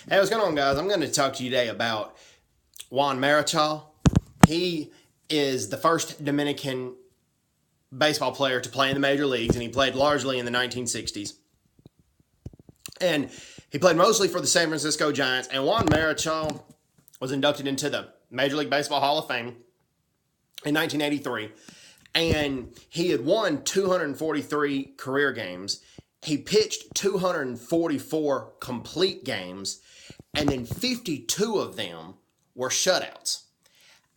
Hey, what's going on, guys? I'm going to talk to you today about Juan Marichal. He is the first Dominican baseball player to play in the major leagues, and he played largely in the 1960s. And he played mostly for the San Francisco Giants, and Juan Marichal was inducted into the Major League Baseball Hall of Fame in 1983, and he had won 243 career games. He pitched 244 complete games, and then 52 of them were shutouts.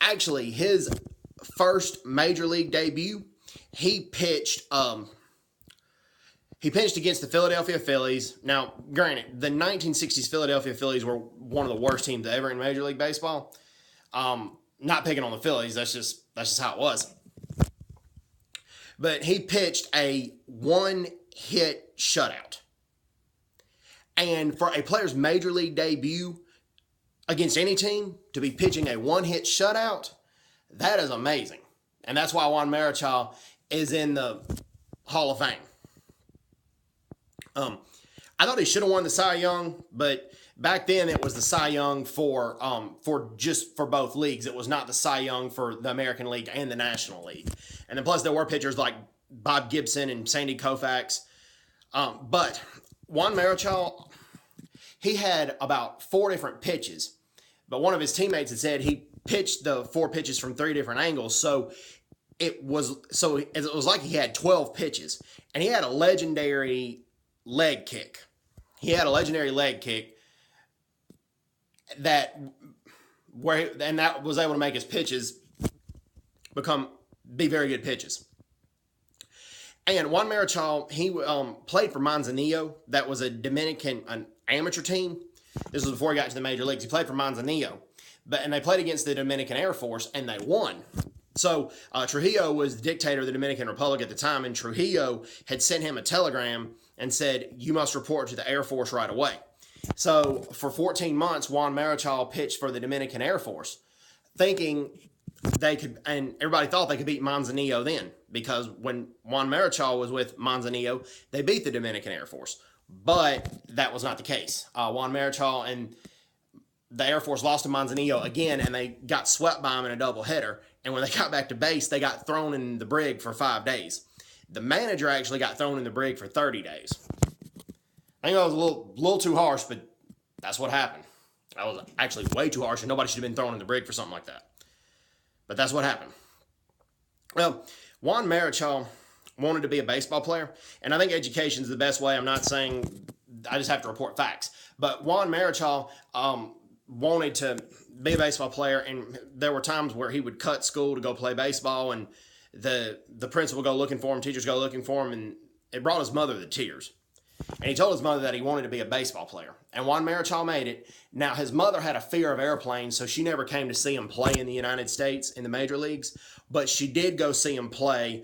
Actually, his first major league debut, he pitched against the Philadelphia Phillies. Now, granted, the 1960s Philadelphia Phillies were one of the worst teams ever in Major League Baseball. Not picking on the Phillies, that's just how it was. But he pitched a one-hit shutout. And for a player's major league debut against any team to be pitching a one-hit shutout, that is amazing. And that's why Juan Marichal is in the Hall of Fame. I thought he should have won the Cy Young, but back then it was the Cy Young for both leagues. It was not the Cy Young for the American League and the National League. And then plus there were pitchers like Bob Gibson and Sandy Koufax. But Juan Marichal, he had about 4 different pitches, but one of his teammates had said he pitched the 4 pitches from 3 different angles, so it was like he had 12 pitches, and he had a legendary leg kick. That was able to make his pitches be very good pitches. And Juan Marichal, he played for Manzanillo. That was an amateur team. This was before he got to the major leagues. He played for Manzanillo. And they played against the Dominican Air Force, and they won. So Trujillo was the dictator of the Dominican Republic at the time, and Trujillo had sent him a telegram and said, "You must report to the Air Force right away." So for 14 months, Juan Marichal pitched for the Dominican Air Force, thinking they could, and everybody thought they could beat Manzanillo then, because when Juan Marichal was with Manzanillo, they beat the Dominican Air Force. But that was not the case. Juan Marichal and the Air Force lost to Manzanillo again, and they got swept by him in a doubleheader. And when they got back to base, they got thrown in the brig for 5 days. The manager actually got thrown in the brig for 30 days. I think that was a little too harsh, but that's what happened. That was actually way too harsh, and nobody should have been thrown in the brig for something like that. But that's what happened. Well, Juan Marichal wanted to be a baseball player, and I think education is the best way. I'm not saying I just have to report facts. But Juan Marichal wanted to be a baseball player, and there were times where he would cut school to go play baseball, and the principal go looking for him, teachers go looking for him, and it brought his mother to tears. And he told his mother that he wanted to be a baseball player. And Juan Marichal made it. Now, his mother had a fear of airplanes, so she never came to see him play in the United States in the major leagues. But she did go see him play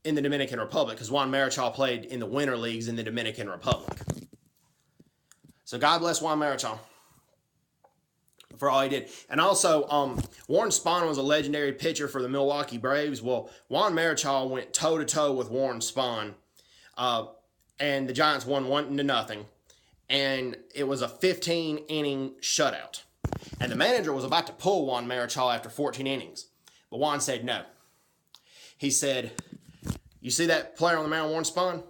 in the Dominican Republic, because Juan Marichal played in the winter leagues in the Dominican Republic. So God bless Juan Marichal for all he did. And also, Warren Spahn was a legendary pitcher for the Milwaukee Braves. Well, Juan Marichal went toe-to-toe with Warren Spahn, and the Giants won 1-0, and it was a 15-inning shutout. And the manager was about to pull Juan Marichal after 14 innings, but Juan said no. He said, "You see that player on the mound, Warren Spahn?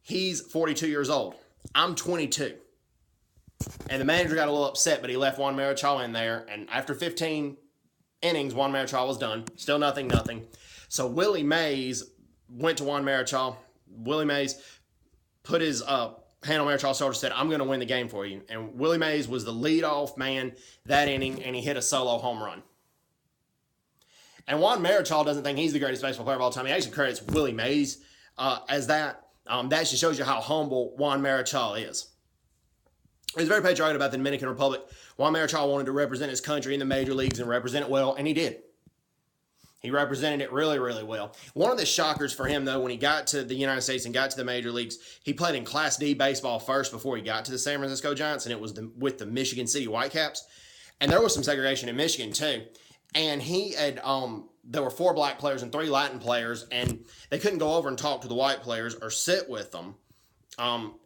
He's 42 years old. I'm 22. And the manager got a little upset, but he left Juan Marichal in there, and after 15 innings, Juan Marichal was done. Still nothing. So Willie Mays went to Juan Marichal. Willie Mays put his hand on Marichal's shoulder, said, "I'm going to win the game for you." And Willie Mays was the leadoff man that inning, and he hit a solo home run. And Juan Marichal doesn't think he's the greatest baseball player of all time. He actually credits Willie Mays as that. That just shows you how humble Juan Marichal is. He's very patriotic about the Dominican Republic. Juan Marichal wanted to represent his country in the major leagues and represent it well, and he did. He represented it really, really well. One of the shockers for him, though, when he got to the United States and got to the major leagues, he played in Class D baseball first before he got to the San Francisco Giants, and it was with the Michigan City Whitecaps. And there was some segregation in Michigan, too. And he had, there were 4 black players and 3 Latin players, and they couldn't go over and talk to the white players or sit with them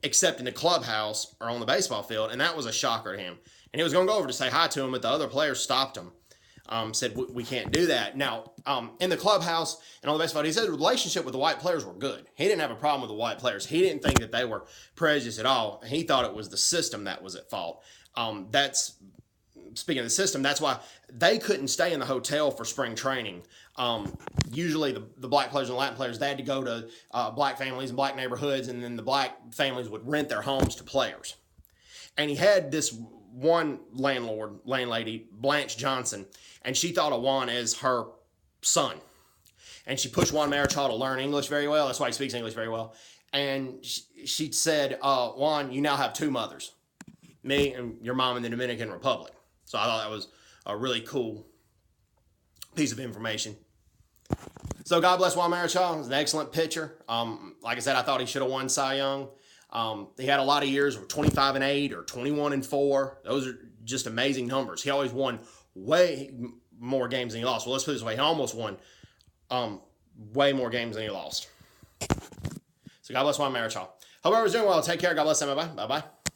except in the clubhouse or on the baseball field, and that was a shocker to him. And he was going to go over to say hi to him, but the other players stopped him. Said, we can't do that. Now, in the clubhouse and on the baseball field, he said the relationship with the white players were good. He didn't have a problem with the white players. He didn't think that they were prejudiced at all. He thought it was the system that was at fault. Speaking of the system, that's why they couldn't stay in the hotel for spring training. Usually the black players and Latin players, they had to go to black families and black neighborhoods, and then the black families would rent their homes to players. And he had this one landlady, Blanche Johnson, and she thought of Juan as her son. And she pushed Juan Marichal to learn English very well. That's why he speaks English very well. And she said, Juan, you now have two mothers, me and your mom in the Dominican Republic. So I thought that was a really cool piece of information. So God bless Juan Marichal. He's an excellent pitcher. Like I said, I thought he should have won Cy Young. He had a lot of years where 25-8 or 21-4. Those are just amazing numbers. He always won way more games than he lost. Well, let's put it this way. He almost won way more games than he lost. So God bless Juan Marichal. Hope everyone's doing well. Take care. God bless them. Bye-bye. Bye-bye.